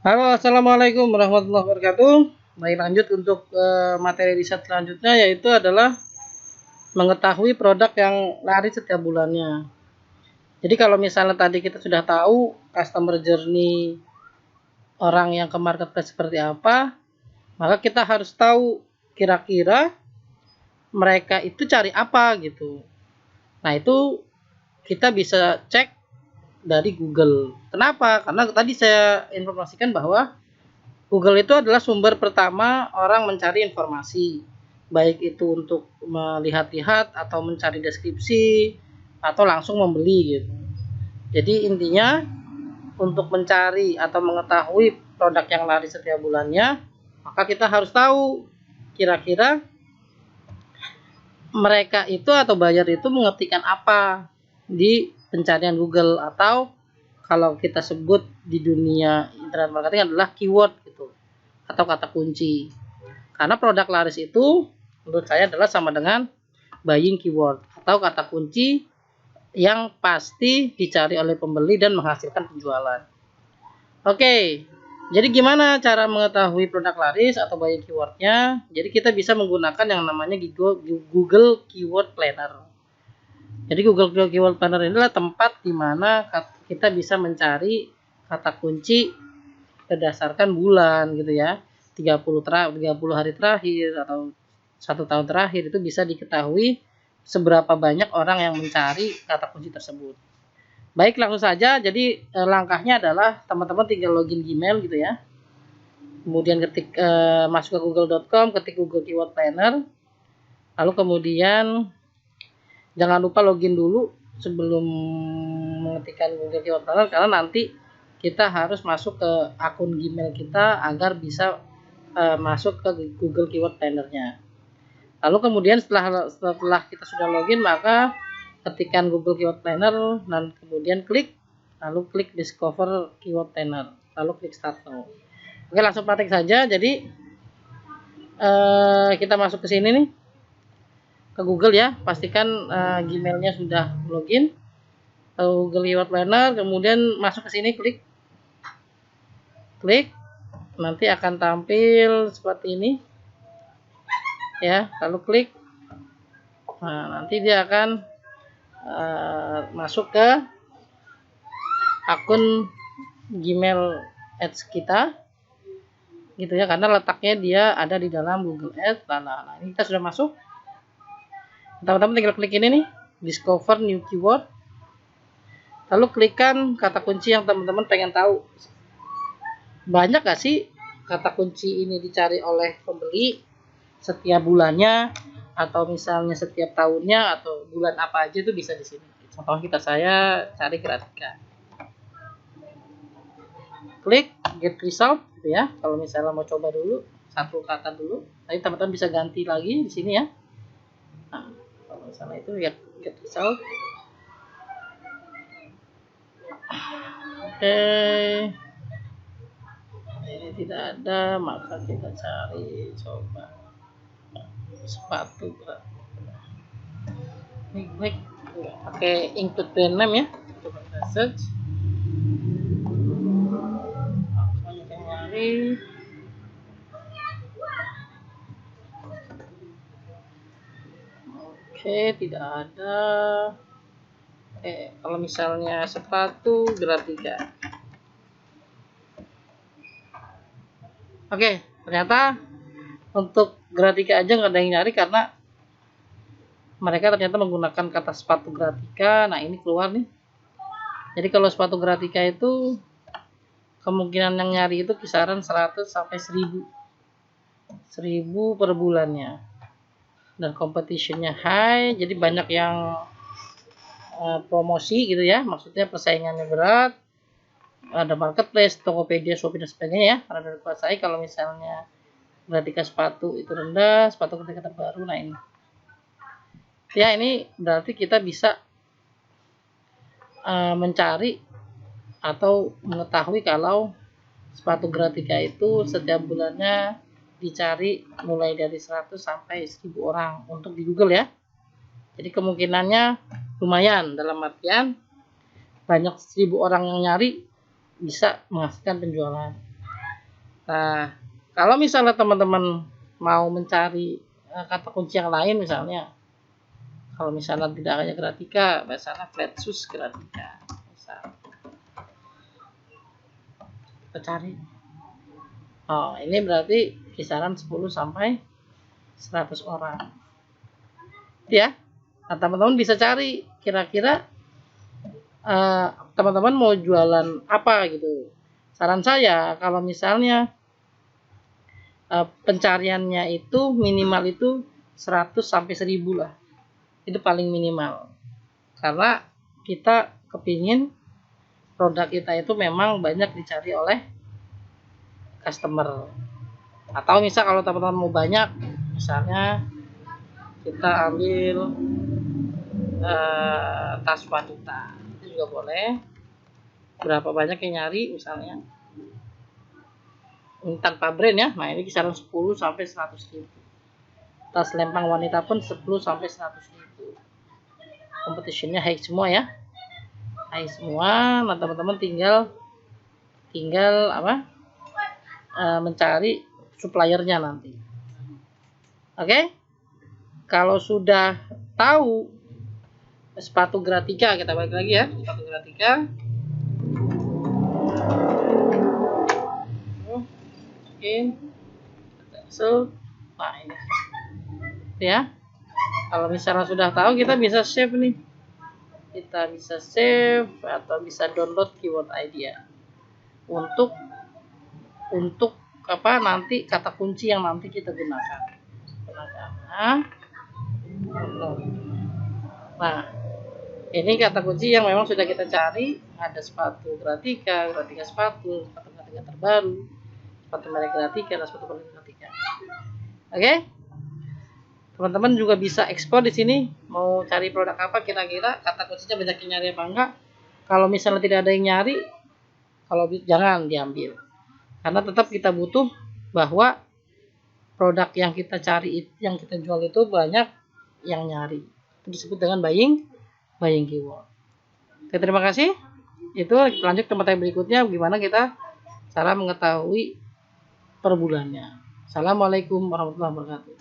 Halo, assalamualaikum warahmatullahi wabarakatuh. Baik, lanjut untuk materi riset selanjutnya, yaitu adalah mengetahui produk yang laris setiap bulannya. Jadi kalau misalnya tadi kita sudah tahu customer journey orang yang ke marketplace seperti apa, maka kita harus tahu kira-kira mereka itu cari apa gitu. Nah, itu kita bisa cek dari Google. Kenapa? Karena tadi saya informasikan bahwa Google itu adalah sumber pertama orang mencari informasi, baik itu untuk melihat-lihat atau mencari deskripsi atau langsung membeli gitu. Jadi intinya untuk mencari atau mengetahui produk yang laris setiap bulannya, maka kita harus tahu kira-kira mereka itu atau buyer itu mengetikkan apa di pencarian Google, atau kalau kita sebut di dunia internet marketing adalah keyword gitu, atau kata kunci. Karena produk laris itu menurut saya adalah sama dengan buying keyword atau kata kunci yang pasti dicari oleh pembeli dan menghasilkan penjualan. Oke, jadi gimana cara mengetahui produk laris atau buying keywordnya? Jadi kita bisa menggunakan yang namanya Google Keyword Planner. Jadi Google Keyword Planner ini adalah tempat di mana kita bisa mencari kata kunci berdasarkan bulan gitu ya. 30 hari terakhir atau 1 tahun terakhir itu bisa diketahui seberapa banyak orang yang mencari kata kunci tersebut. Baik, langsung saja. Jadi langkahnya adalah teman-teman tinggal login Gmail gitu ya. Kemudian masuk ke google.com, ketik Google Keyword Planner. Lalu kemudian jangan lupa login dulu sebelum mengetikkan Google Keyword Planner, karena nanti kita harus masuk ke akun Gmail kita agar bisa masuk ke Google Keyword Planner-nya. Lalu kemudian setelah kita sudah login, maka ketikkan Google Keyword Planner dan kemudian lalu klik Discover Keyword Planner, lalu klik Start Now. Oke, langsung praktik saja. Jadi kita masuk ke sini nih, ke Google ya. Pastikan Gmailnya sudah login ke Google Keyword Planner, kemudian masuk ke sini, klik, nanti akan tampil seperti ini ya. Lalu klik, nah nanti dia akan masuk ke akun Gmail Ads kita gitu ya, karena letaknya dia ada di dalam Google Ads. Nah, ini kita sudah masuk. Teman-teman tinggal klik ini nih, Discover New Keyword, lalu klikkan kata kunci yang teman-teman pengen tahu. Banyak gak sih kata kunci ini dicari oleh pembeli setiap bulannya, atau misalnya setiap tahunnya, atau bulan apa aja itu bisa di sini. Contoh saya cari Gratika, klik Get Result gitu ya. Kalau misalnya mau coba dulu satu kata dulu, nanti teman-teman bisa ganti lagi di sini ya. Nah, kalau misalnya itu ya Get Result. Oke, ini tidak ada, maka kita cari coba sepatu. Ini klik pakai include brand name ya, coba kita search. Banyak yang nyari. Oke, tidak ada. Kalau misalnya sepatu Gratika. Oke, ternyata untuk Gratika aja nggak ada yang nyari karena mereka ternyata menggunakan kata sepatu Gratika. Nah, ini keluar nih. Jadi kalau sepatu Gratika itu kemungkinan yang nyari itu kisaran 100 sampai 1000 per bulannya. Dan competitionnya high, jadi banyak yang promosi gitu ya. Maksudnya persaingannya berat. Ada marketplace, Tokopedia, Shopee dan sebagainya ya. Karena dari kuasai kalau misalnya Gratika sepatu itu rendah, sepatu Gratika terbaru. Nah, ini ya, ini berarti kita bisa mencari atau mengetahui kalau sepatu Gratika itu setiap bulannya dicari mulai dari 100 sampai 1000 orang untuk di Google ya. Jadi kemungkinannya lumayan, dalam artian banyak 1000 orang yang nyari bisa menghasilkan penjualan. Nah, kalau misalnya teman-teman mau mencari kata kunci yang lain, misalnya kalau misalnya tidak hanya Grafika, misalnya Flatsus Grafika, misal kita cari. Oh, ini berarti kisaran 10 sampai 100 orang. Ya. Nah, teman-teman bisa cari kira-kira teman-teman mau jualan apa gitu. Saran saya kalau misalnya pencariannya itu minimal itu 100 sampai 1000 lah. Itu paling minimal. Karena kita kepingin produk kita itu memang banyak dicari oleh customer. Atau misal kalau teman-teman mau banyak, misalnya kita ambil tas wanita, itu juga boleh. Berapa banyak yang nyari misalnya tanpa brand ya. Nah, ini kisaran 10 sampai 100 ribu. Tas lempang wanita pun 10 sampai 100 ribu. Competitionnya high semua ya, high semua. Nah, teman-teman tinggal apa, mencari suppliernya nanti. Oke. Kalau sudah tahu sepatu Grafika, kita balik lagi ya, sepatu Grafika. So, nah ini ya. Kalau misalnya sudah tahu, kita bisa save nih. Kita bisa save atau bisa download keyword idea untuk apa nanti kata kunci yang nanti kita gunakan. Nah, ini kata kunci yang memang sudah kita cari. Ada sepatu Grafika sepatu Grafika terbaru, sepatu merek Grafika, dan sepatu merek Grafika. Oke, teman-teman juga bisa ekspor di sini. Mau cari produk apa kira-kira, kata kuncinya banyak yang nyari apa enggak. Kalau misalnya tidak ada yang nyari, jangan diambil. Karena tetap kita butuh bahwa produk yang kita cari, yang kita jual itu banyak yang nyari. Itu disebut dengan buying keyword. Oke, terima kasih. Itu lanjut ke materi berikutnya, gimana kita cara mengetahui per bulannya. Assalamualaikum warahmatullahi wabarakatuh.